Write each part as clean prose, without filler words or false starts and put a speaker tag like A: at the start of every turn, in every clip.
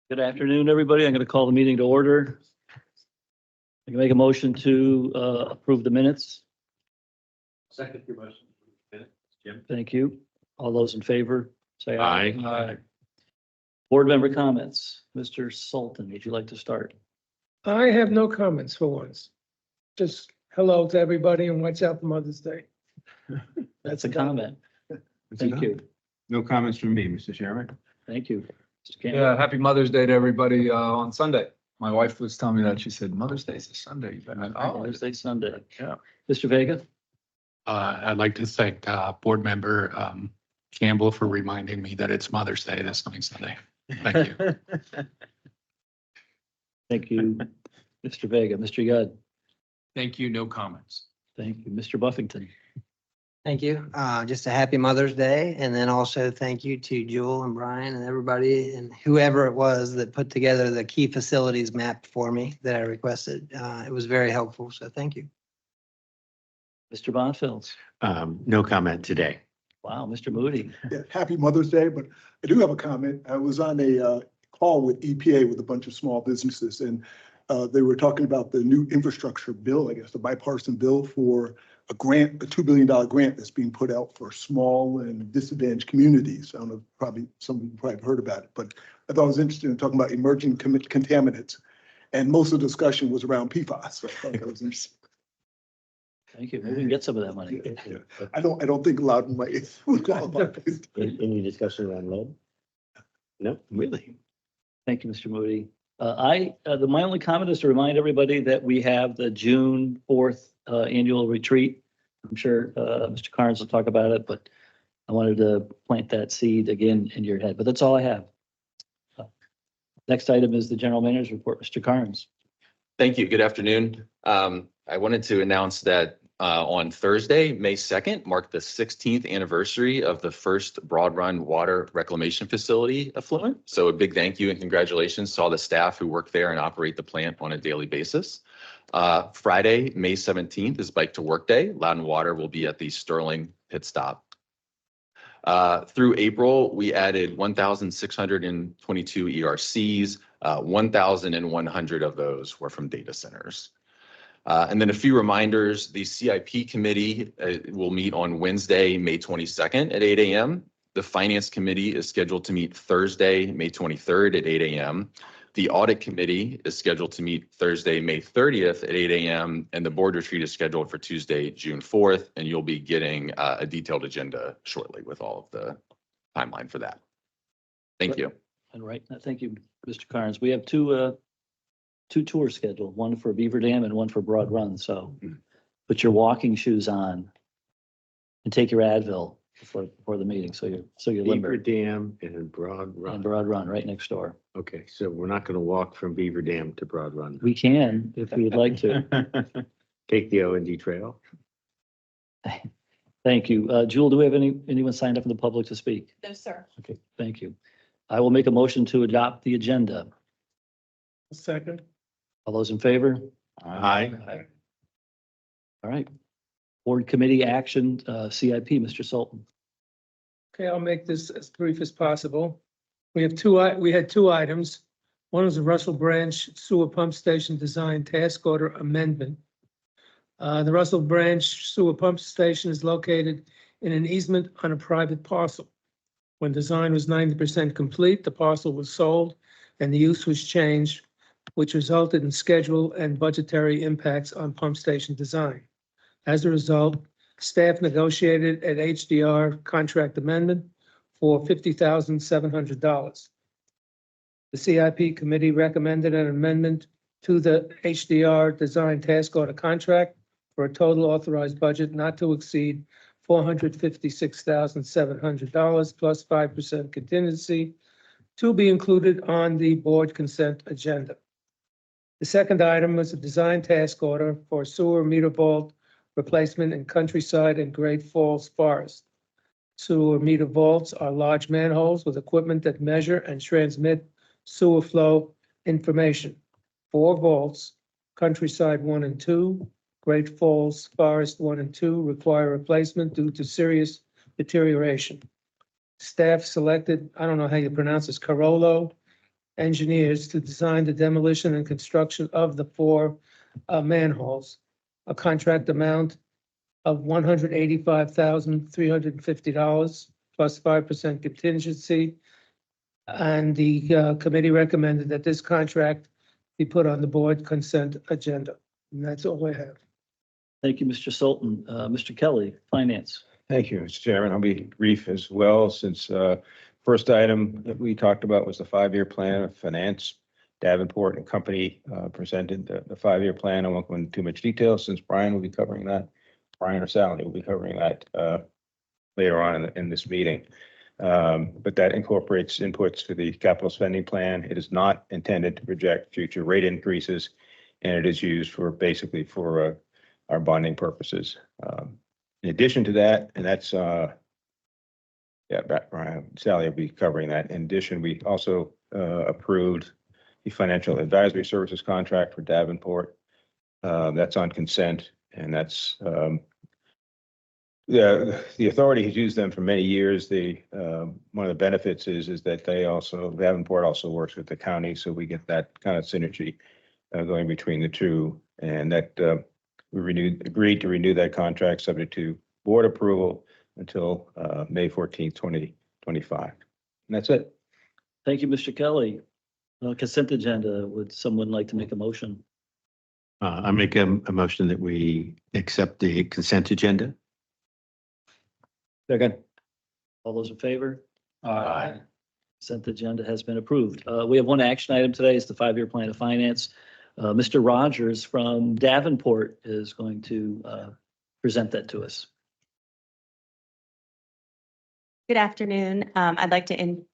A: Good afternoon, everybody. I'm going to call the meeting to order. I can make a motion to approve the minutes.
B: Second your motion. Jim?
A: Thank you. All those in favor, say aye.
B: Aye.
A: Board member comments. Mr. Sultan, would you like to start?
C: I have no comments for once. Just hello to everybody and watch out for Mother's Day.
A: That's a comment. Thank you.
D: No comments from me, Mr. Chairman.
A: Thank you. Mr. Campbell.
E: Yeah, happy Mother's Day to everybody on Sunday. My wife was telling me that. She said, Mother's Day is a Sunday. You better- Oh,
A: Thursday, Sunday.
E: Yeah.
A: Mr. Vega.
F: I'd like to thank Board Member Campbell for reminding me that it's Mother's Day this coming Sunday. Thank you.
A: Thank you, Mr. Vega. Mr. Yudd.
E: Thank you. No comments.
A: Thank you, Mr. Buffington.
G: Thank you. Just a happy Mother's Day. And then also thank you to Jewel and Brian and everybody and whoever it was that put together the key facilities map for me that I requested. It was very helpful. So thank you.
A: Mr. Bonfils.
B: No comment today.
A: Wow, Mr. Moody.
H: Yeah, happy Mother's Day, but I do have a comment. I was on a call with EPA with a bunch of small businesses and they were talking about the new infrastructure bill, I guess, the bipartisan bill for a grant, a $2 billion grant that's being put out for small and disadvantaged communities. I don't know, probably some of you probably have heard about it, but I thought it was interesting in talking about emerging contaminants. And most of the discussion was around PFAS. So I thought that was interesting.
A: Thank you. Maybe we can get some of that money.
H: I don't think Loudon might would qualify.
B: Any discussion around lead? No, really?
A: Thank you, Mr. Moody. My only comment is to remind everybody that we have the June 4th annual retreat. I'm sure Mr. Carnes will talk about it, but I wanted to plant that seed again in your head, but that's all I have. Next item is the general manager's report, Mr. Carnes.
I: Thank you. Good afternoon. I wanted to announce that on Thursday, May 2nd, marked the 16th anniversary of the first Broad Run Water Reclamation Facility effluent. So a big thank you and congratulations to all the staff who work there and operate the plant on a daily basis. Friday, May 17th is Bike to Work Day. Loudon Water will be at the Sterling pit stop. Through April, we added 1,622 ERCs. 1,100 of those were from data centers. And then a few reminders, the CIP committee will meet on Wednesday, May 22nd at 8 a.m. The Finance Committee is scheduled to meet Thursday, May 23rd at 8 a.m. The Audit Committee is scheduled to meet Thursday, May 30th at 8 a.m. And the board retreat is scheduled for Tuesday, June 4th. And you'll be getting a detailed agenda shortly with all of the timeline for that. Thank you.
A: And right, thank you, Mr. Carnes. We have two tours scheduled, one for Beaver Dam and one for Broad Run. So put your walking shoes on and take your Advil before the meeting. So you're limber.
B: Beaver Dam and Broad
A: And
B: Run.
A: Broad Run right next door.
B: Okay, so we're not going to walk from Beaver Dam to Broad Run.
A: We can if we'd like to.
B: Take the O&D trail.
A: Thank you. Jewel, do we have anyone signed up from the public to speak?
J: No, sir.
A: Okay, thank you. I will make a motion to adopt the agenda.
C: Second.
A: All those in favor?
B: Aye.
A: All right. Board committee action, CIP, Mr. Sultan.
C: Okay, I'll make this as brief as possible. We had two items. One is the Russell Branch Sewer Pump Station Design Task Order Amendment. The Russell Branch Sewer Pump Station is located in an easement on a private parcel. When design was 90% complete, the parcel was sold and the use was changed, which resulted in schedule and budgetary impacts on pump station design. As a result, staff negotiated an HDR contract amendment for $50,700. The CIP committee recommended an amendment to the HDR design task order contract for a total authorized budget not to exceed $456,700 plus 5% contingency to be included on the board consent agenda. The second item was a design task order for sewer meter vault replacement in Countryside and Great Falls Forest. Sewer meter vaults are large manholes with equipment that measure and transmit sewer flow information. 4 vaults, Countryside 1 and 2, Great Falls Forest 1 and 2 require replacement due to serious deterioration. Staff selected, I don't know how you pronounce this, Carollo engineers to design the demolition and construction of the four manholes. A contract amount of $185,350 plus 5% contingency. And the committee recommended that this contract be put on the board consent agenda. And that's all I have.
A: Thank you, Mr. Sultan. Mr. Kelly, Finance.
D: Thank you, Mr. Chairman. I'll be brief as well, since first item that we talked about was the 5-year plan of finance. Davenport and Company presented the 5-year plan. I won't go into too much detail since Brian will be covering that. Brian or Sally will be covering that later on in this meeting. But that incorporates inputs to the capital spending plan. It is not intended to project future rate increases, and it is used for basically for our bonding purposes. In addition to that, and that's Brian, Sally will be covering that. In addition, we also approved the financial advisory services contract for Davenport. That's on consent, and that's the authority has used them for many years. One of the benefits is that Davenport also works with the county, so we get that kind of synergy going between the two. And that we agreed to renew that contract subject to board approval until May 14th, 2025. And that's it.
A: Thank you, Mr. Kelly. Consent agenda, would someone like to make a motion?
B: I make a motion that we accept the consent agenda.
D: Second.
A: All those in favor?
E: Aye.
A: Consent agenda has been approved. We have one action item today. It's the 5-year plan of finance. Mr. Rogers from Davenport is going to present that to us.
J: Good afternoon. I'd like to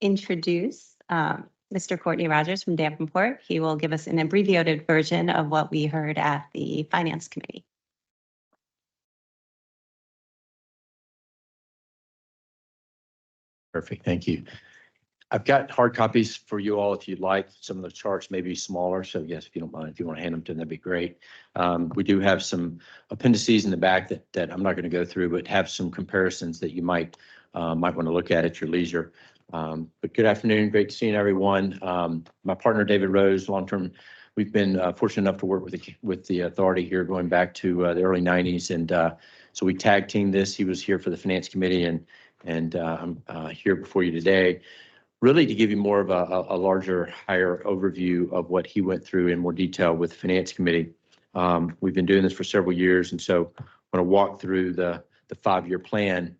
J: introduce Mr. Courtney Rogers from Davenport. He will give us an abbreviated version of what we heard at the Finance Committee.
K: Perfect, thank you. I've got hard copies for you all if you'd like. Some of the charts may be smaller, so yes, if you don't mind, if you want to hand them to them, that'd be great. We do have some appendices in the back that I'm not going to go through, but have some comparisons that you might want to look at your leisure. But good afternoon, great seeing everyone. My partner, David Rose, long-term, we've been fortunate enough to work with the authority here going back to the early 90s. And so we tag teamed this. He was here for the Finance Committee, and I'm here before you today, really to give you more of a larger, higher overview of what he went through in more detail with the Finance Committee. We've been doing this for several years, and so I want to walk through the 5-year plan.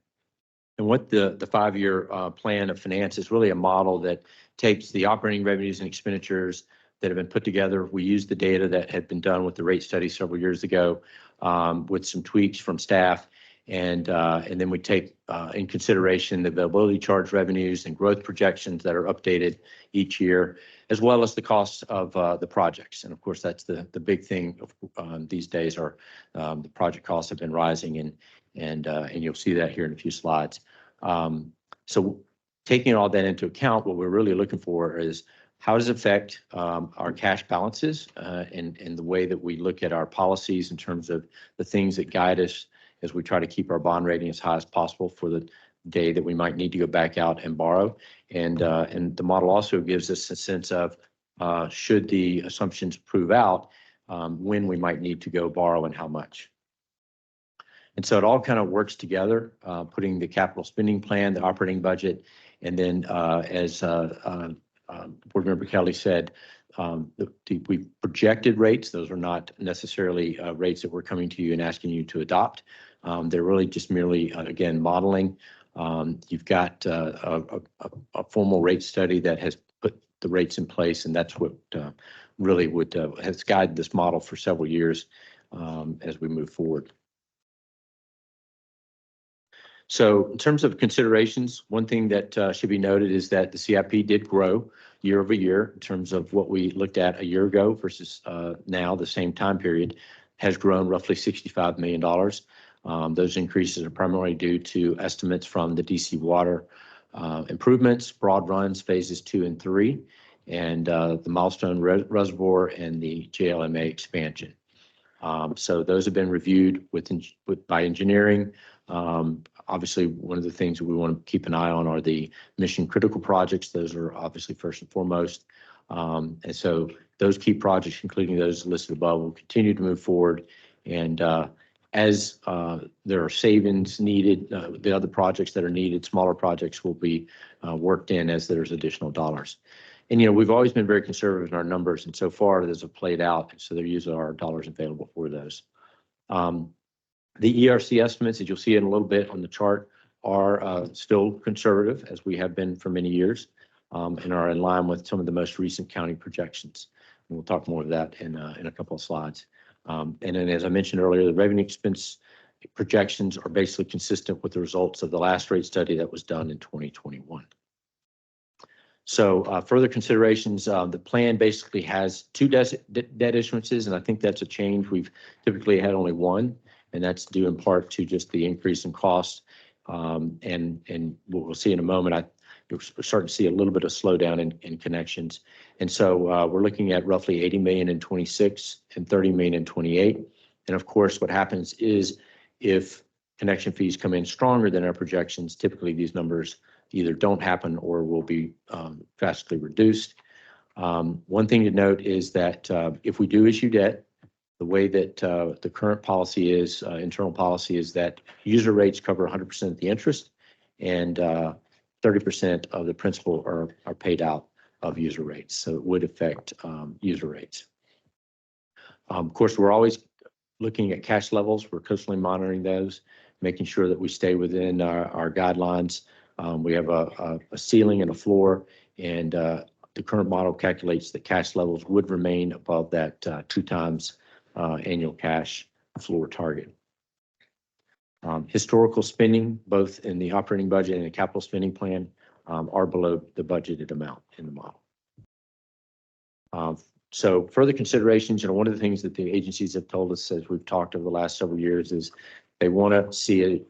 K: And what the 5-year plan of finance is really a model that takes the operating revenues and expenditures that have been put together. We use the data that had been done with the rate study several years ago with some tweaks from staff. And then we take in consideration the availability charge revenues and growth projections that are updated each year, as well as the costs of the projects. And of course, that's the big thing these days are the project costs have been rising, and you'll see that here in a few slides. So taking all that into account, what we're really looking for is how does it affect our cash balances and the way that we look at our policies in terms of the things that guide us as we try to keep our bond rating as high as possible for the day that we might need to go back out and borrow. And the model also gives us a sense of should the assumptions prove out, when we might need to go borrow and how much. And so it all kind of works together, putting the capital spending plan, the operating budget, and then as Board Member Kelly said, we projected rates. Those are not necessarily rates that we're coming to you and asking you to adopt. They're really just merely, again, modeling. You've got a formal rate study that has put the rates in place, and that's what really has guided this model for several years as we move forward. So in terms of considerations, one thing that should be noted is that the CIP did grow year over year in terms of what we looked at a year ago versus now, the same time period, has grown roughly $65 million. Those increases are primarily due to estimates from the DC water improvements, broad runs, phases 2 and 3, and the Milestone Reservoir and the JLMA expansion. So those have been reviewed by engineering. Obviously, one of the things we want to keep an eye on are the mission critical projects. Those are obviously first and foremost. And so those key projects, including those listed above, will continue to move forward. And as there are savings needed, the other projects that are needed, smaller projects will be worked in as there's additional dollars. And, we've always been very conservative in our numbers, and so far those have played out. So they're using our dollars available for those. The ERC estimates, as you'll see in a little bit on the chart, are still conservative, as we have been for many years, and are in line with some of the most recent county projections. And we'll talk more of that in a couple of slides. And then, as I mentioned earlier, the revenue expense projections are basically consistent with the results of the last rate study that was done in 2021. So further considerations, the plan basically has two debt issuances, and I think that's a change. We've typically had only one, and that's due in part to just the increase in cost. And what we'll see in a moment, we're starting to see a little bit of slowdown in connections. And so we're looking at roughly 80 million in 26 and 30 million in 28. And of course, what happens is if connection fees come in stronger than our projections, typically these numbers either don't happen or will be drastically reduced. One thing to note is that if we do issue debt, the way that the current policy is, internal policy, is that user rates cover 100% of the interest, and 30% of the principal are paid out of user rates. So it would affect user rates. Of course, we're always looking at cash levels. We're constantly monitoring those, making sure that we stay within our guidelines. We have a ceiling and a floor, and the current model calculates that cash levels would remain above that 2 times annual cash floor target. Historical spending, both in the operating budget and the capital spending plan, are below the budgeted amount in the model. So further considerations, one of the things that the agencies have told us as we've talked over the last several years is they want to see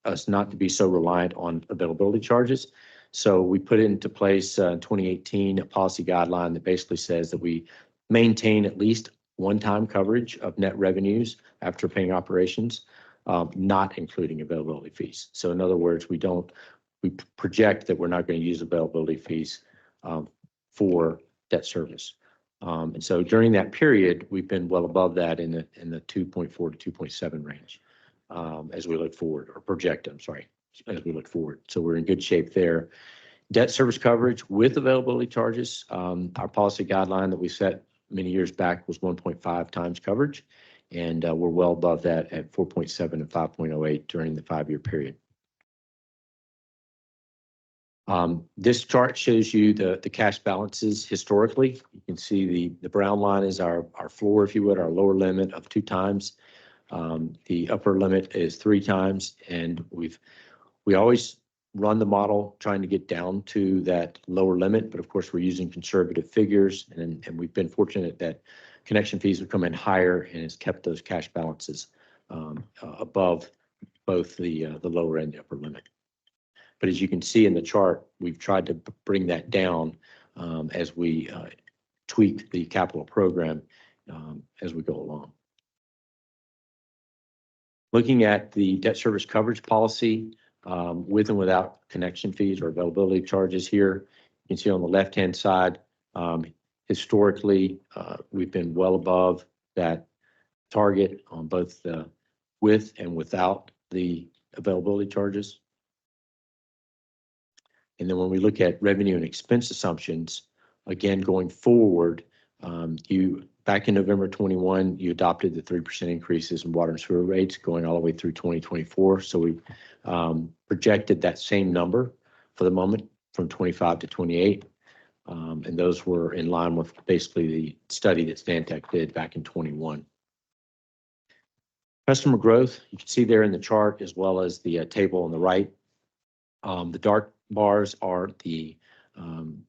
K: us not to be so reliant on availability charges. So we put into place in 2018 a policy guideline that basically says that we maintain at least one-time coverage of net revenues after paying operations, not including availability fees. So in other words, we project that we're not going to use availability fees for debt service. And so during that period, we've been well above that in the 2.4 to 2.7 range as we look forward, or project, as we look forward. So we're in good shape there. Debt service coverage with availability charges, our policy guideline that we set many years back was 1.5 times coverage, and we're well above that at 4.7 and 5.08 during the 5-year period. This chart shows you the cash balances historically. You can see the brown line is our floor, if you would, our lower limit of 2 times. The upper limit is 3 times, and we always run the model trying to get down to that lower limit, but of course we're using conservative figures, and we've been fortunate that connection fees have come in higher and has kept those cash balances above both the lower and the upper limit. But as you can see in the chart, we've tried to bring that down as we tweak the capital program as we go along. Looking at the debt service coverage policy, with and without connection fees or availability charges here, you can see on the left-hand side, historically, we've been well above that target on both the with and without the availability charges. And then when we look at revenue and expense assumptions, again, going forward, back in November 21, you adopted the 3% increases in water and sewer rates going all the way through 2024. So we projected that same number for the moment from 25 to 28. And those were in line with basically the study that Stantec did back in 21. Customer growth, you can see there in the chart, as well as the table on the right. The dark bars are the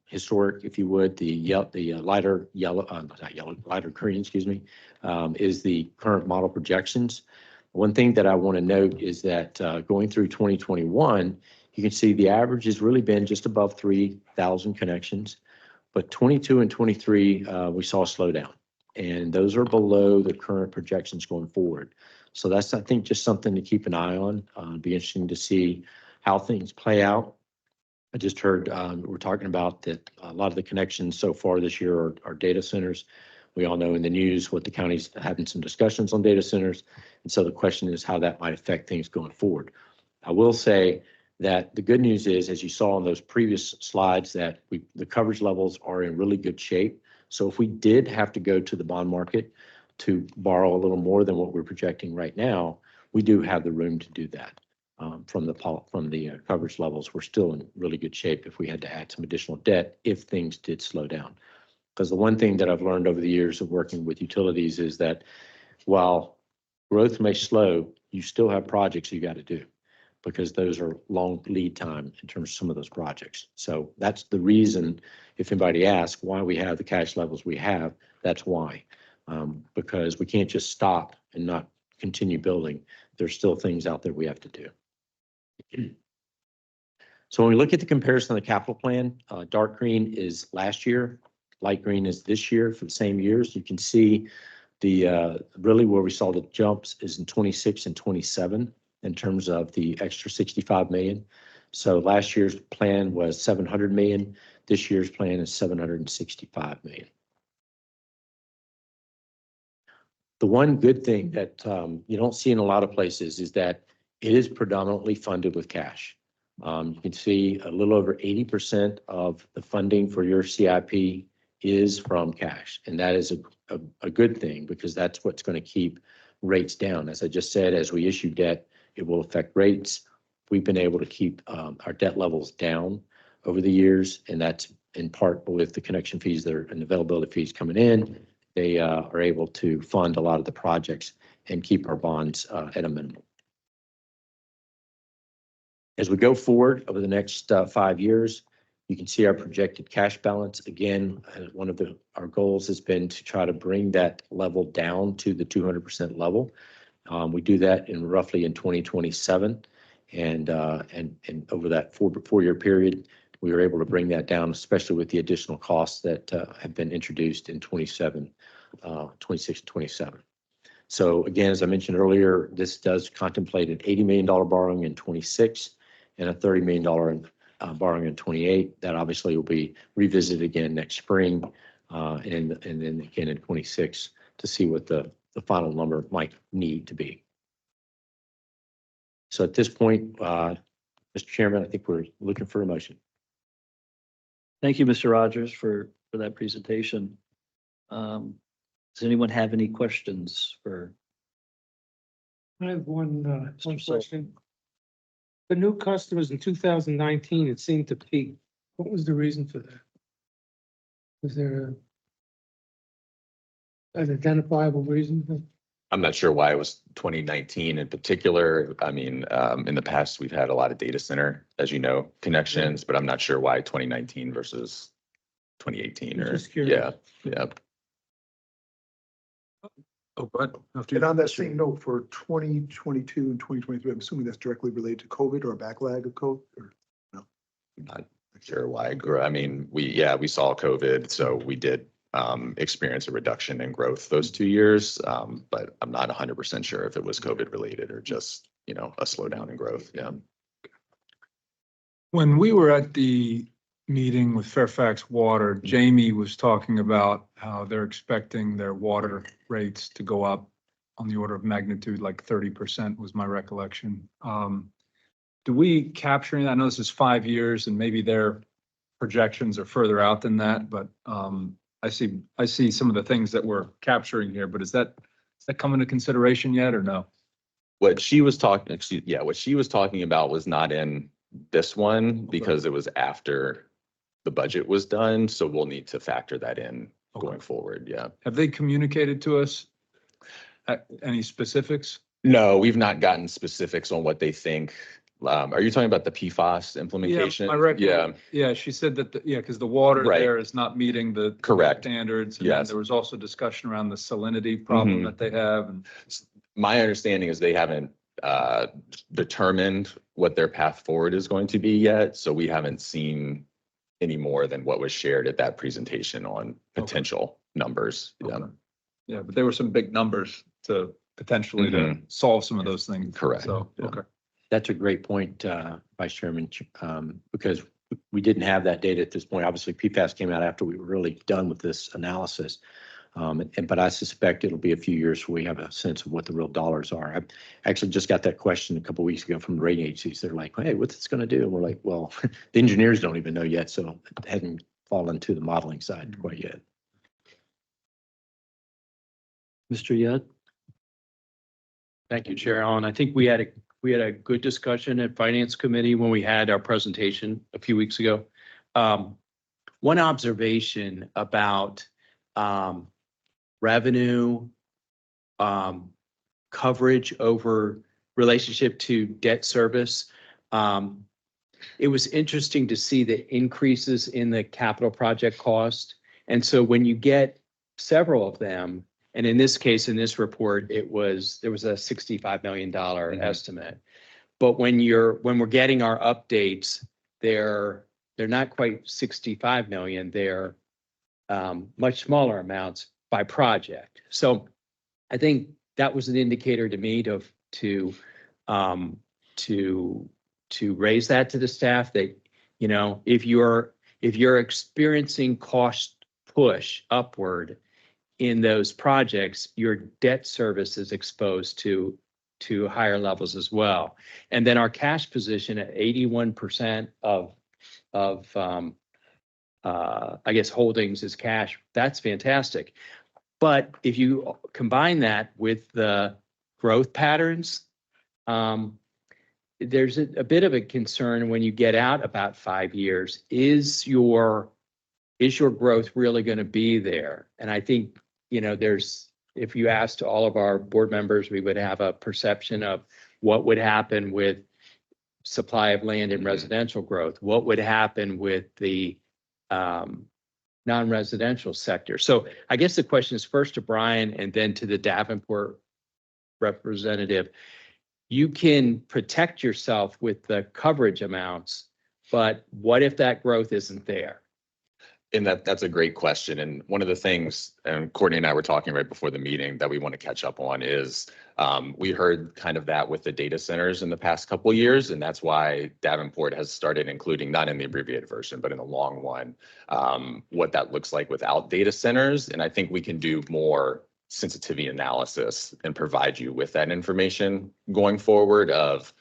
K: historic, if you would, the lighter yellow, not yellow, lighter green, excuse me, is the current model projections. One thing that I want to note is that going through 2021, you can see the average has really been just above 3,000 connections, but 22 and 23, we saw a slowdown. and those are below the current projections going forward. So that's, I think, just something to keep an eye on. It'd be interesting to see how things play out. I just heard, we're talking about that a lot of the connections so far this year are data centers. We all know in the news what the county's having some discussions on data centers. And so the question is how that might affect things going forward. I will say that the good news is, as you saw on those previous slides, that the coverage levels are in really good shape. So if we did have to go to the bond market to borrow a little more than what we're projecting right now, we do have the room to do that. From the coverage levels, we're still in really good shape if we had to add some additional debt if things did slow down. Because the one thing that I've learned over the years of working with utilities is that while growth may slow, you still have projects you got to do, because those are long lead time in terms of some of those projects. So that's the reason, if anybody asks why we have the cash levels we have, that's why. Because we can't just stop and not continue building. There's still things out there we have to do. So when we look at the comparison of the capital plan, dark green is last year, light green is this year for the same years. You can see the really where we saw the jumps is in 26 and 27 in terms of the extra 65 million. So last year's plan was 700 million. This year's plan is 765 million. The one good thing that you don't see in a lot of places is that it is predominantly funded with cash. You can see a little over 80% of the funding for your CIP is from cash. And that is a good thing, because that's what's going to keep rates down. As I just said, as we issue debt, it will affect rates. We've been able to keep our debt levels down over the years, and that's in part with the connection fees that are and availability fees coming in. They are able to fund a lot of the projects and keep our bonds at a minimum. As we go forward over the next 5 years, you can see our projected cash balance. Again, one of our goals has been to try to bring that level down to the 200% level. We do that roughly in 2027, and over that four-year period, we were able to bring that down, especially with the additional costs that have been introduced in 26 and 27. So again, as I mentioned earlier, this does contemplate an $80 million borrowing in 26 and a $30 million borrowing in 28. That obviously will be revisited again next spring, and then again in 26 to see what the final number might need to be. So at this point, Mr. Chairman, I think we're looking for a motion.
A: Thank you, Mr. Rogers, for that presentation. Does anyone have any questions for?
C: I have one
A: Mr.
C: question. The new customers in 2019, it seemed to peak. What was the reason for that? Was there an identifiable reason?
I: I'm not sure why it was 2019 in particular. I mean, in the past, we've had a lot of data center, as you know, connections, but I'm not sure why 2019 versus 2018 or,
C: Just curious.
I: yeah.
E: Oh, but after.
H: And on that same note, for 2022 and 2023, I'm assuming that's directly related to COVID or a backlog of COVID, or no?
I: Not sure why it grew. I mean, we saw COVID, so we did experience a reduction in growth those 2 years. But I'm not 100% sure if it was COVID related or just, a slowdown in growth. Yeah.
E: When we were at the meeting with Fairfax Water, Jamie was talking about how they're expecting their water rates to go up on the order of magnitude, like 30% was my recollection. Do we capture that? I know this is 5 years and maybe their projections are further out than that, but I see some of the things that we're capturing here, but is that come into consideration yet or no?
I: What she was talking about was not in this one because it was after the budget was done. So we'll need to factor that in going forward. Yeah.
E: Have they communicated to us any specifics?
I: No, we've not gotten specifics on what they think. Are you talking about the PFAS implementation?
E: Yeah, she said that, because the water
I: Right.
E: there is not meeting the
I: Correct.
E: standards. And then
I: Yes.
E: there was also discussion around the salinity problem
I: Mhm.
E: that they have. And
I: My understanding is they haven't determined what their path forward is going to be yet. So we haven't seen any more than what was shared at that presentation on potential numbers. Yeah.
E: Okay. Yeah, but there were some big numbers to potentially to solve some of those things.
I: Correct.
E: So,
I: Yeah.
E: okay.
K: That's a great point, Vice Chairman, because we didn't have that data at this point. Obviously, PFAS came out after we were really done with this analysis. But I suspect it'll be a few years before we have a sense of what the real dollars are. I actually just got that question a couple of weeks ago from the rating agencies. They're like, hey, what's this going to do? And we're like, well, the engineers don't even know yet, so it hadn't fallen to the modeling side quite yet.
A: Mr. Yudd?
L: Thank you, Chair Allen. I think we had a good discussion at Finance Committee when we had our presentation a few weeks ago. One observation about revenue coverage over relationship to debt service. It was interesting to see the increases in the capital project cost. And so when you get several of them, and in this case, in this report, there was a $65 million estimate. But when we're getting our updates, they're not quite 65 million, they're much smaller amounts by project. So I think that was an indicator to me to raise that to the staff that, you know, if you're experiencing cost push upward in those projects, your debt service is exposed to higher levels as well. And then our cash position at 81% of I guess holdings is cash. That's fantastic. But if you combine that with the growth patterns, there's a bit of a concern when you get out about 5 years. Is your growth really going to be there? And I think, you know, if you asked all of our board members, we would have a perception of what would happen with supply of land and residential growth. What would happen with the non-residential sector? So I guess the question is first to Brian and then to the Davenport representative. You can protect yourself with the coverage amounts, but what if that growth isn't there?
I: And that's a great question. And one of the things, and Courtney and I were talking right before the meeting that we want to catch up on is we heard kind of that with the data centers in the past couple of years. And that's why Davenport has started including, not in the abbreviated version, but in the long one, what that looks like without data centers. And I think we can do more sensitivity analysis and provide you with that information going forward of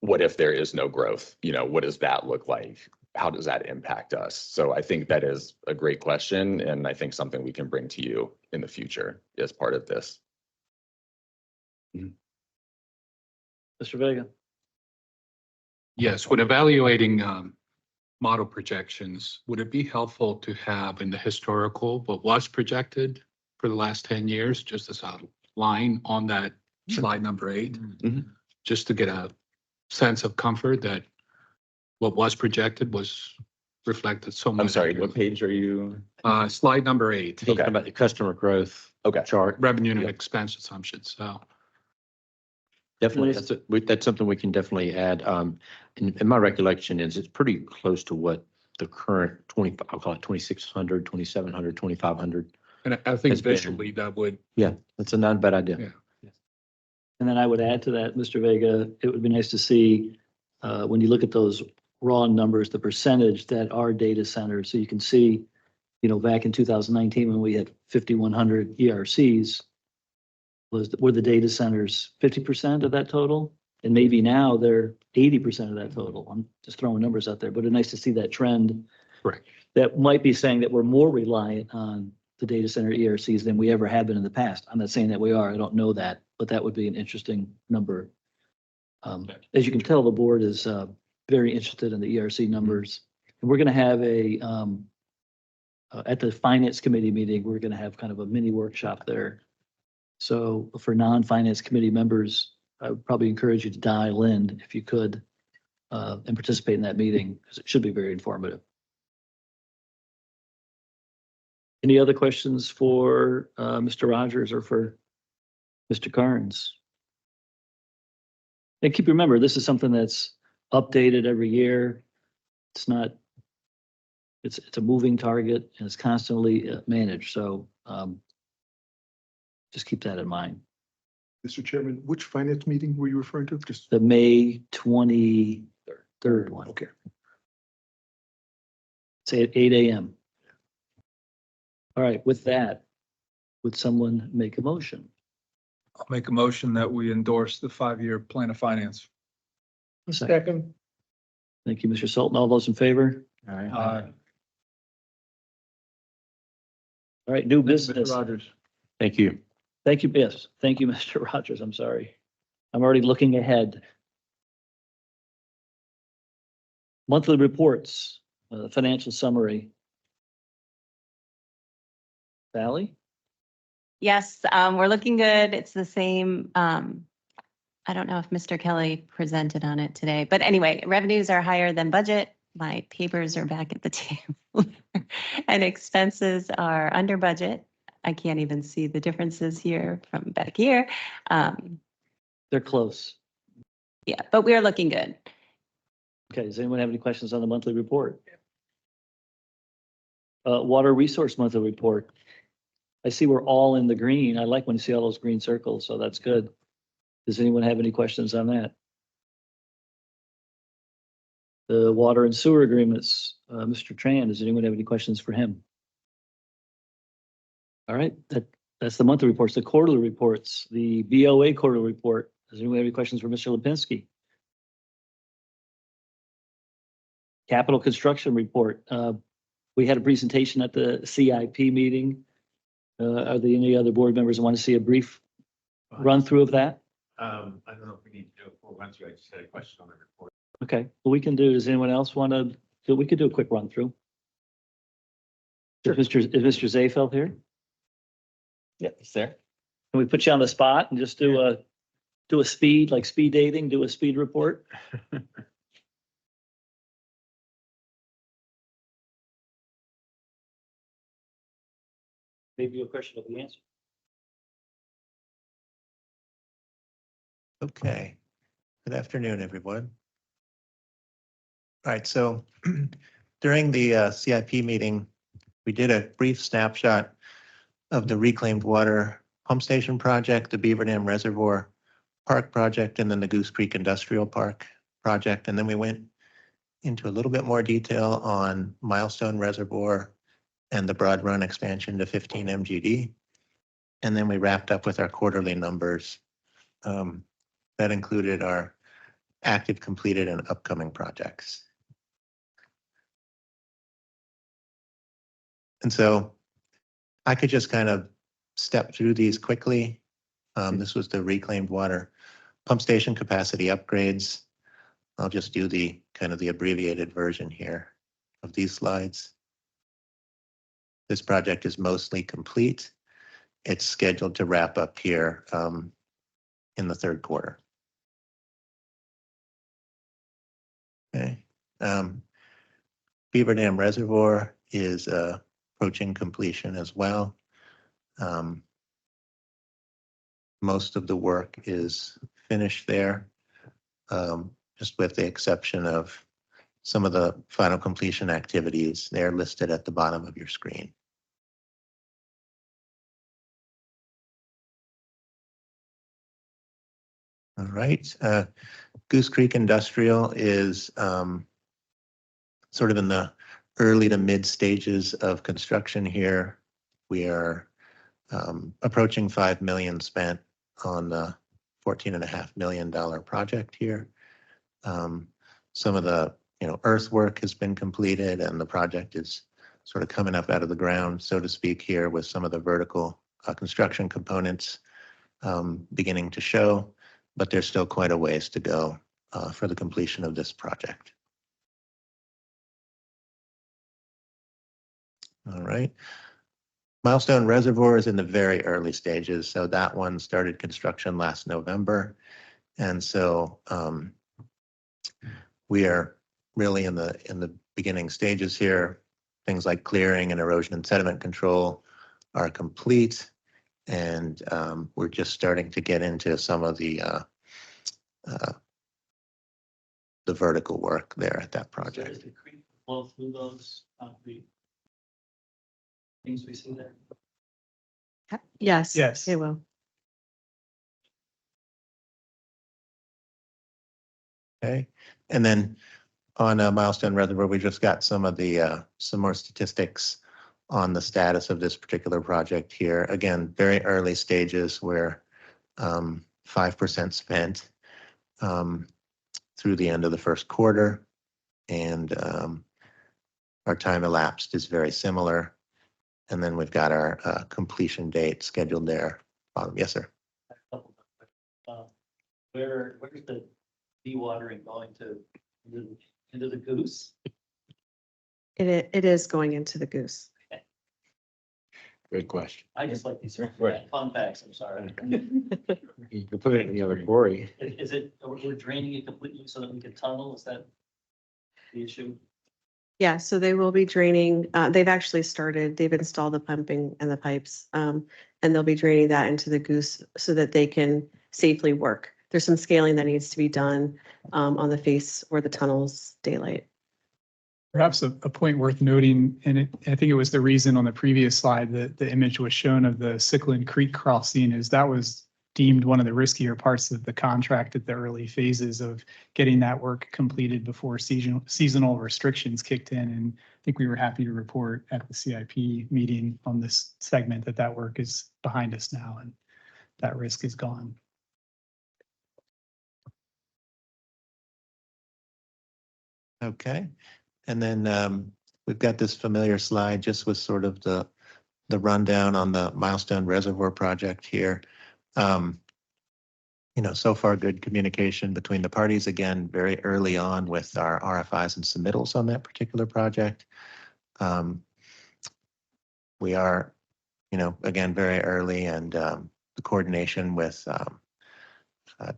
I: what if there is no growth? You know, what does that look like? How does that impact us? So I think that is a great question, and I think something we can bring to you in the future as part of this.
A: Mr. Vega?
F: Yes, when evaluating model projections, would it be helpful to have in the historical what was projected for the last 10 years, just as a line on that slide number 8, just to get a sense of comfort that what was projected was reflected so much.
I: I'm sorry, what page are you?
F: Slide number 8.
K: Talking about the customer growth chart.
F: Revenue and expense assumptions, so.
K: Definitely, that's something we can definitely add. In my recollection is it's pretty close to what the current I'll call it 2,600, 2,700, 2,500.
F: And I think
K: has been.
F: visually that would.
K: Yeah, that's a not bad idea.
F: Yeah.
A: And then I would add to that, Mr. Vega, it would be nice to see when you look at those raw numbers, the percentage that are data centers. So you can see, you know, back in 2019 when we had 5,100 ERCs, were the data centers 50% of that total? And maybe now they're 80% of that total. I'm just throwing numbers out there, but it's nice to see that trend.
F: Correct.
A: That might be saying that we're more reliant on the data center ERCs than we ever have been in the past. I'm not saying that we are, I don't know that, but that would be an interesting number. As you can tell, the board is very interested in the ERC numbers. And we're going to have at the finance committee meeting, we're going to have kind of a mini workshop there. So for non-finance committee members, I would probably encourage you to dial in if you could and participate in that meeting because it should be very informative. Any other questions for Mr. Rogers or for Mr. Carnes? And keep remember, this is something that's updated every year. It's not, it's a moving target and it's constantly managed. So Just keep that in mind.
H: Mr. Chairman, which finance meeting were you referring to? Just,
A: The May 23rd one.
H: okay.
A: Say at 8 AM. All right, with that, would someone make a motion?
E: I'll make a motion that we endorse the 5-year plan of finance.
C: Second,
A: Thank you, Mr. Sultan. All those in favor?
E: Aye.
A: All right, new
E: Mr.
A: business.
E: Rogers.
K: Thank you.
A: Thank you, yes. Thank you, Mr. Rogers. I'm sorry. I'm already looking ahead. Monthly reports, financial summary. Sally?
J: Yes, we're looking good. It's the same. I don't know if Mr. Kelly presented on it today, but anyway, revenues are higher than budget. My papers are back at the table. And expenses are under budget. I can't even see the differences here from back here.
A: They're close.
J: Yeah, but we're looking good.
A: Okay, does anyone have any questions on the monthly report? Water resource monthly report. I see we're all in the green. I like when you see all those green circles, so that's good. Does anyone have any questions on that? The water and sewer agreements, Mr. Tran, does anyone have any questions for him? All right, that's the monthly reports, the quarterly reports, the BOA quarterly report. Does anyone have any questions for Mr. Lipinski? Capital construction report. We had a presentation at the CIP meeting. Are there any other board members who want to see a brief run through of that?
B: I don't know if we need to do a full run through. I just had a question on the report.
A: Okay, well, we can do, does anyone else want to, we could do a quick run through. Is Mr. Zafel here?
I: Yeah, it's there.
A: Can we put you on the spot and just do a speed, like speed dating, do a speed report? Maybe a question of the answer.
M: Okay, good afternoon, everyone. All right, so during the CIP meeting, we did a brief snapshot of the reclaimed water pump station project, the Beaver Dam Reservoir Park project, and then the Goose Creek Industrial Park project. And then we went into a little bit more detail on Milestone Reservoir and the Broad Run expansion to 15 MGD. And then we wrapped up with our quarterly numbers. That included our active, completed, and upcoming projects. And so I could just kind of step through these quickly. This was the reclaimed water pump station capacity upgrades. I'll just do the kind of the abbreviated version here of these slides. This project is mostly complete. It's scheduled to wrap up here in the third quarter. Okay. Beaver Dam Reservoir is approaching completion as well. Most of the work is finished there, just with the exception of some of the final completion activities. They're listed at the bottom of your screen. All right. Goose Creek Industrial is sort of in the early to mid stages of construction here. We are approaching 5 million spent on the $14.5 million project here. Some of the earthwork has been completed and the project is sort of coming up out of the ground, so to speak, here with some of the vertical construction components beginning to show, but there's still quite a ways to go for the completion of this project. All right. Milestone Reservoir is in the very early stages. So that one started construction last November. And so we are really in the beginning stages here. Things like clearing and erosion and sediment control are complete. And we're just starting to get into some of the vertical work there at that project.
A: So does the creek flow through those concrete things we see there?
N: Yes.
C: Yes.
N: It will.
M: Okay, and then on Milestone Reservoir, we just got some of the, some more statistics on the status of this particular project here. Again, very early stages where 5% spent through the end of the first quarter. And our time elapsed is very similar. And then we've got our completion date scheduled there. Yes, sir.
A: Where's the dewatering going to? Into the Goose?
N: It is going into the Goose.
K: Good question.
A: I just like these
D: Right.
A: fun facts, I'm sorry.
D: You can put it in the other quarry.
A: Is it, we're draining it completely so that we can tunnel? Is that the issue?
N: Yeah, so they will be draining, they've actually started, they've installed the pumping and the pipes. And they'll be draining that into the Goose so that they can safely work. There's some scaling that needs to be done on the face where the tunnels daylight.
O: Perhaps a point worth noting, and I think it was the reason on the previous slide that the image was shown of the Cyclin Creek crossing, is that was deemed one of the riskier parts of the contract at the early phases of getting that work completed before seasonal restrictions kicked in. And I think we were happy to report at the CIP meeting on this segment that work is behind us now and that risk is gone.
M: Okay, and then we've got this familiar slide just with sort of the rundown on the Milestone Reservoir project here. You know, so far good communication between the parties, again, very early on with our RFIs and submittals on that particular project. We are, you know, again, very early, and the coordination with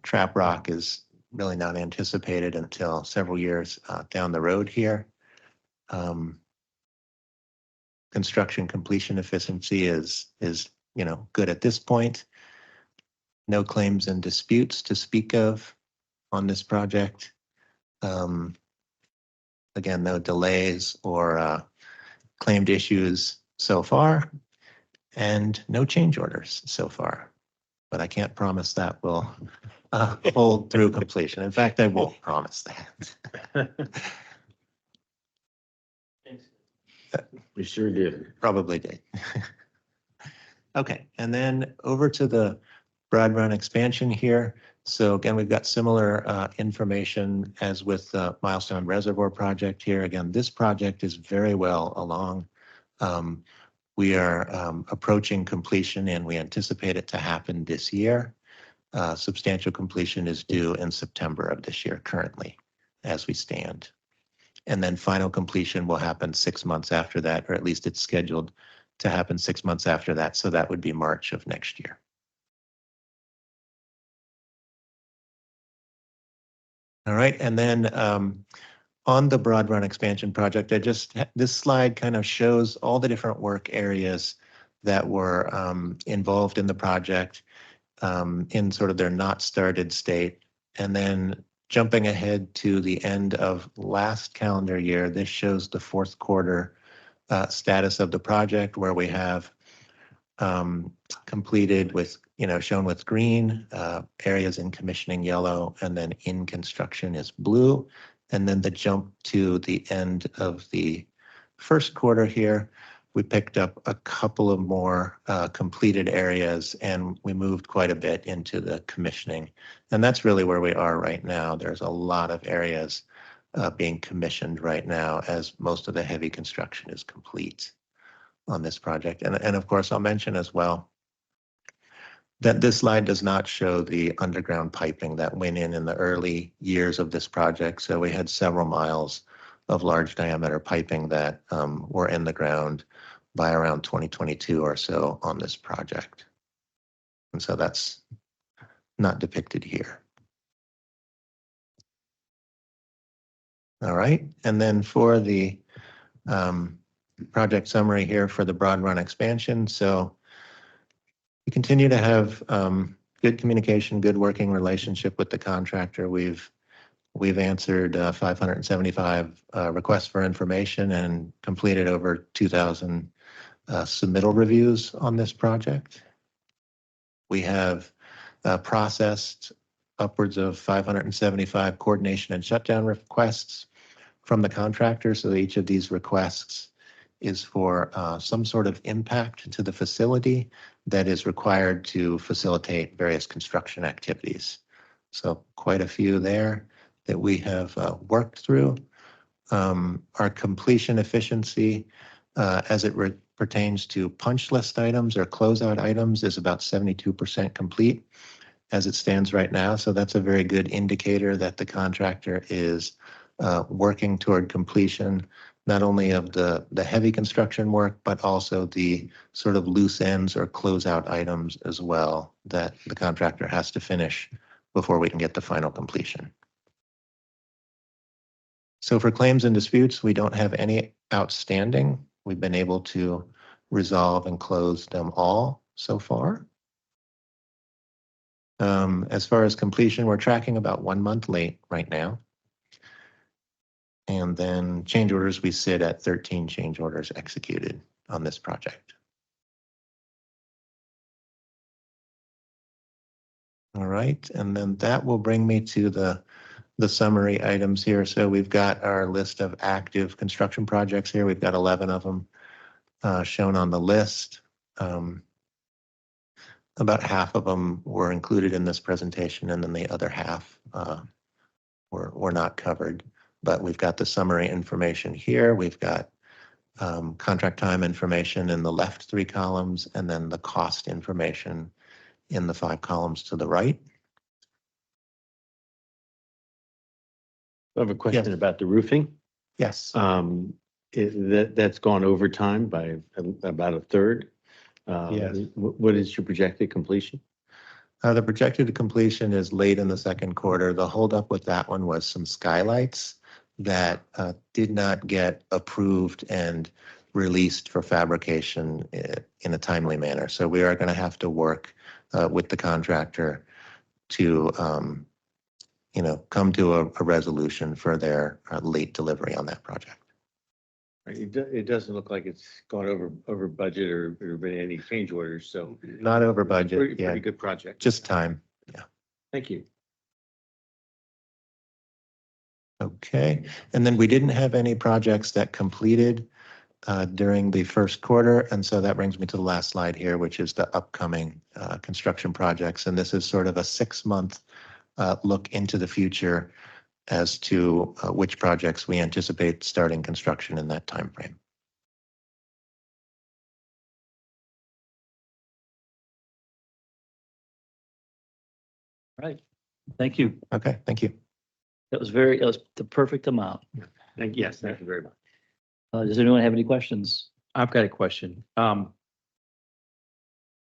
M: Trap Rock is really not anticipated until several years down the road here. Construction completion efficiency is, you know, good at this point. No claims and disputes to speak of on this project. Again, no delays or claimed issues so far, and no change orders so far. But I can't promise that will hold through completion. In fact, I won't promise that.
K: We sure did.
M: Probably did. Okay, and then over to the Broad Run expansion here. So again, we've got similar information as with the Milestone Reservoir project here. Again, this project is very well along. We are approaching completion, and we anticipate it to happen this year. Substantial completion is due in September of this year currently, as we stand. And then final completion will happen 6 months after that, or at least it's scheduled to happen 6 months after that. So that would be March of next year. All right, and then on the Broad Run expansion project, this slide kind of shows all the different work areas that were involved in the project in sort of their not started state. And then jumping ahead to the end of last calendar year, this shows the fourth quarter status of the project, where we have completed with, you know, shown with green, areas in commissioning yellow, and then in construction is blue. And then the jump to the end of the first quarter here, we picked up a couple of more completed areas, and we moved quite a bit into the commissioning. And that's really where we are right now. There's a lot of areas being commissioned right now, as most of the heavy construction is complete on this project. And of course, I'll mention as well that this slide does not show the underground piping that went in the early years of this project. So we had several miles of large diameter piping that were in the ground by around 2022 or so on this project. And so that's not depicted here. All right, and then for the project summary here for the Broad Run expansion. So we continue to have good communication, good working relationship with the contractor. We've answered 575 requests for information and completed over 2,000 submittal reviews on this project. We have processed upwards of 575 coordination and shutdown requests from the contractor. So each of these requests is for some sort of impact to the facility that is required to facilitate various construction activities. So quite a few there that we have worked through. Our completion efficiency as it pertains to punch list items or closeout items is about 72% complete as it stands right now. So that's a very good indicator that the contractor is working toward completion, not only of the heavy construction work, but also the sort of loose ends or closeout items as well that the contractor has to finish before we can get the final completion. So for claims and disputes, we don't have any outstanding. We've been able to resolve and close them all so far. As far as completion, we're tracking about 1 month late right now. And then change orders, we sit at 13 change orders executed on this project. All right, and then that will bring me to the summary items here. So we've got our list of active construction projects here. We've got 11 of them shown on the list. About half of them were included in this presentation, and then the other half were not covered. But we've got the summary information here. We've got contract time information in the left 3 columns, and then the cost information in the 5 columns to the right.
B: I have a question about the roofing.
M: Yes.
B: That's gone over time by about a third.
M: Yes.
B: What is your projected completion?
M: The projected completion is late in the second quarter. The holdup with that one was some skylights that did not get approved and released for fabrication in a timely manner. So we are going to have to work with the contractor to come to a resolution for their late delivery on that project.
B: It doesn't look like it's gone over budget or been any change orders, so.
M: Not over budget,
B: Pretty good project.
M: Just time, yeah.
B: Thank you.
M: Okay, and then we didn't have any projects that completed during the first quarter, and so that brings me to the last slide here, which is the upcoming construction projects. And this is sort of a 6-month look into the future as to which projects we anticipate starting construction in that time frame.
A: Right. Thank you.
M: Okay, thank you.
A: That was the perfect amount.
B: Yes, thank you very much.
A: Does anyone have any questions?
L: I've got a question.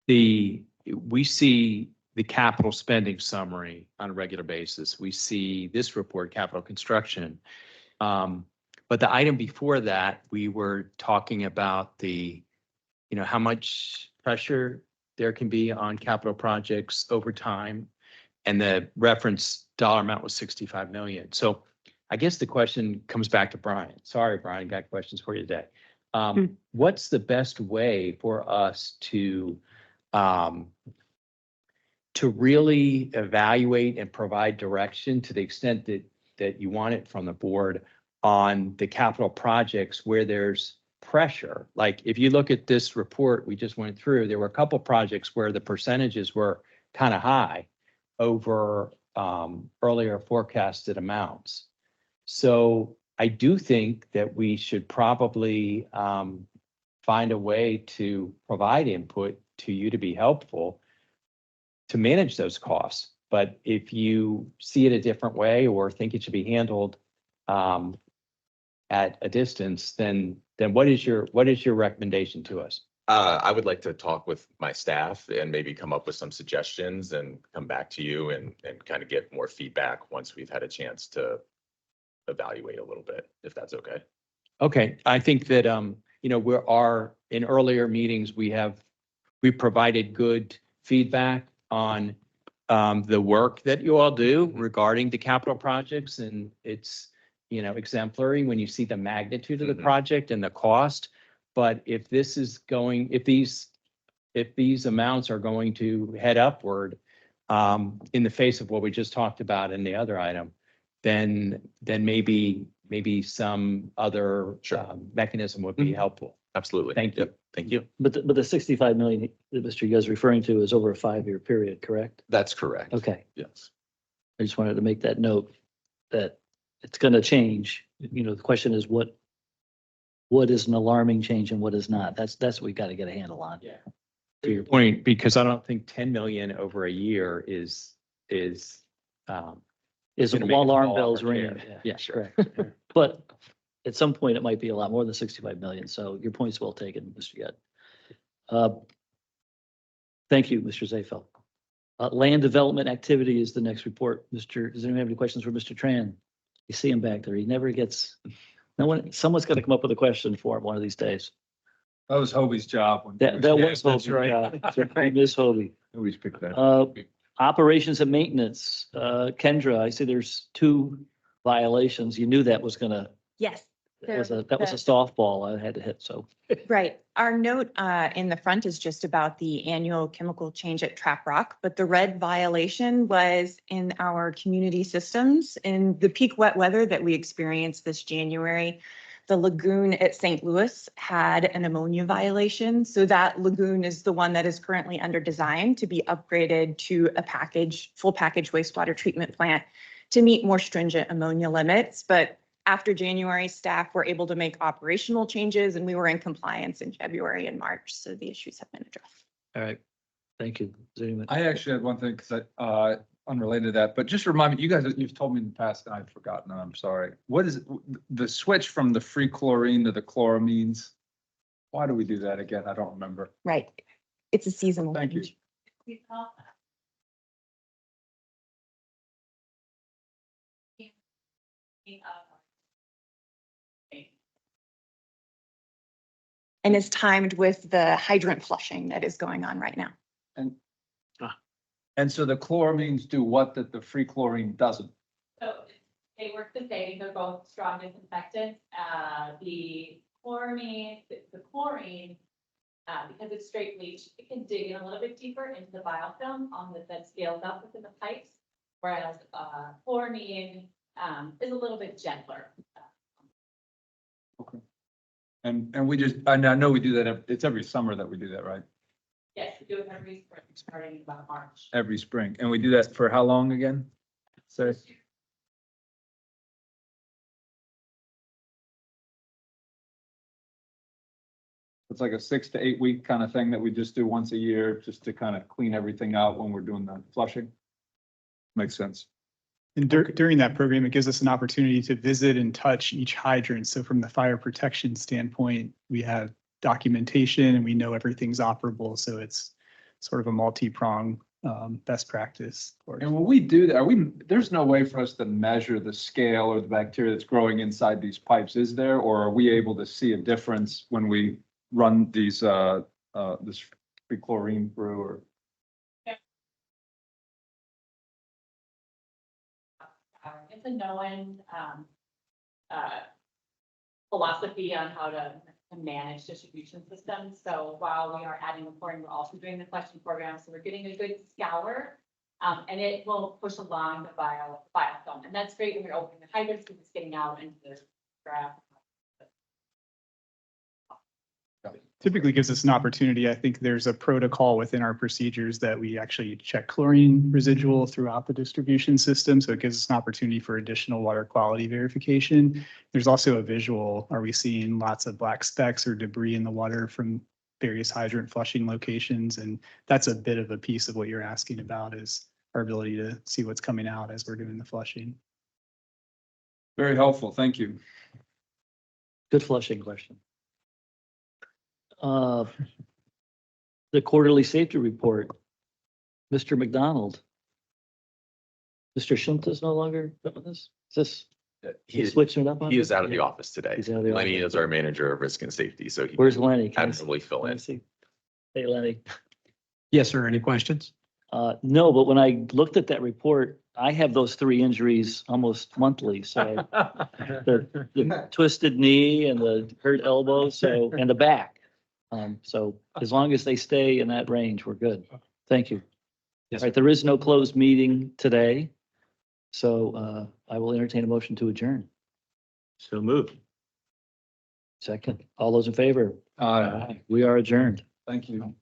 L: We see the capital spending summary on a regular basis. We see this report, capital construction. But the item before that, we were talking about how much pressure there can be on capital projects over time. And the reference dollar amount was 65 million. So I guess the question comes back to Brian. Sorry, Brian, got questions for you today. What's the best way for us to really evaluate and provide direction to the extent that you want it from the board on the capital projects where there's pressure? Like if you look at this report we just went through, there were a couple projects where the percentages were kind of high over earlier forecasted amounts. So I do think that we should probably find a way to provide input to you to be helpful to manage those costs. But if you see it a different way or think it should be handled at a distance, then what is your recommendation to us?
I: I would like to talk with my staff and maybe come up with some suggestions and come back to you and kind of get more feedback once we've had a chance to evaluate a little bit, if that's okay.
L: Okay, I think that in earlier meetings we provided good feedback on the work that you all do regarding the capital projects, and it's exemplary when you see the magnitude of the project and the cost. But if this is going, if these amounts are going to head upward, in the face of what we just talked about in the other item, then maybe some other mechanism would be helpful.
I: Absolutely.
L: Thank you.
I: Yep, thank you.
A: But the 65 million that Mr. Yu's referring to is over a 5-year period, correct?
I: That's correct.
A: Okay,
I: Yes.
A: I just wanted to make that note that it's going to change. You know, the question is what is an alarming change and what is not? That's what we got to get a handle on.
L: Yeah.
A: To your
L: Point, because I don't think 10 million over a year is
A: Is
L: gonna make us
A: alarm
L: fall off
A: bells
L: our
A: ringing?
L: chair.
A: Yeah, correct. But at some point, it might be a lot more than 65 million. So your point's well taken, Mr. Yett. Thank you, Mr. Zafel. Land development activity is the next report. Does anyone have any questions for Mr. Tran? You see him back there. He never gets, someone's got to come up with a question for him one of these days.
E: That was Hobie's job. when he
A: That was
E: that's
A: Hobie.
E: right.
A: Yeah, Miss Hobie.
D: Always pick that.
A: Operations and maintenance, Kendra, I see there's 2 violations. You knew that was gonna,
P: Yes.
A: that was a softball I had to hit, so.
P: Right. Our note in the front is just about the annual chemical change at Trap Rock, but the red violation was in our community systems. In the peak wet weather that we experienced this January, the lagoon at St. Louis had an ammonia violation. So that lagoon is the one that is currently under design to be upgraded to a full package wastewater treatment plant to meet more stringent ammonia limits. But after January, staff were able to make operational changes and we were in compliance in February and March. So the issues have been addressed.
A: All right, thank you. Is there anyone-
E: I actually had one thing, because unrelated to that, but just remind me, you guys, you've told me in the past and I've forgotten, and I'm sorry. What is the switch from the free chlorine to the chloramines? Why do we do that again? I don't remember.
P: Right. It's a seasonal
E: Thank you.
P: change. And is timed with the hydrant flushing that is going on right now.
E: And so the chloramines do what that the free chlorine doesn't?
Q: So they work the same, they're both strong disinfectants. The chlorine, because it's straight bleach, it can dig in a little bit deeper into the biofilm that scales up within the pipes. Whereas chloramine is a little bit gentler.
E: Okay. And we just, I know we do that, it's every summer that we do that, right?
Q: Yes, we do it every spring, starting in about March.
E: Every spring. And we do that for how long again? So it's like a 6 to 8 week kind of thing that we just do once a year, just to kind of clean everything out when we're doing the flushing. Makes sense.
O: And during that program, it gives us an opportunity to visit and touch each hydrant. So from the fire protection standpoint, we have documentation and we know everything's operable. So it's sort of a multi-prong best practice.
E: And when we do that, there's no way for us to measure the scale or the bacteria that's growing inside these pipes, is there? Or are we able to see a difference when we run these, this free chlorine through or?
Q: It's a known philosophy on how to manage distribution systems. So while we are adding reporting, we're also doing the collection program. So we're getting a good scour and it will push along the biofilm. And that's great when you're opening the hydrants because it's getting out into the graph.
O: Typically gives us an opportunity. I think there's a protocol within our procedures that we actually check chlorine residual throughout the distribution system. So it gives us an opportunity for additional water quality verification. There's also a visual. Are we seeing lots of black specks or debris in the water from various hydrant flushing locations? And that's a bit of a piece of what you're asking about, is our ability to see what's coming out as we're doing the flushing.
E: Very helpful. Thank you.
A: Good flushing question. The quarterly safety report, Mr. McDonald. Mr. Schunt is no longer with us? Is this, he's switching it up on?
I: He
A: us?
I: is out of the office today.
A: He's out of the
I: Lenny
A: office.
I: is our manager of risk and safety, so he
A: Where's Lenny? Can I see-
I: admirably fill
A: let me
I: in.
A: see. Hey, Lenny.
R: Yes, sir. Any questions?
A: No, but when I looked at that report, I have those 3 injuries almost monthly, so the twisted knee and the hurt elbow, so, and the back. So as long as they stay in that range, we're good. Thank you.
L: Yes,
A: All right, there is no closed meeting today. So I will entertain a motion to adjourn.
B: So moved.
A: Second, all those in favor? We are adjourned.
E: Thank you.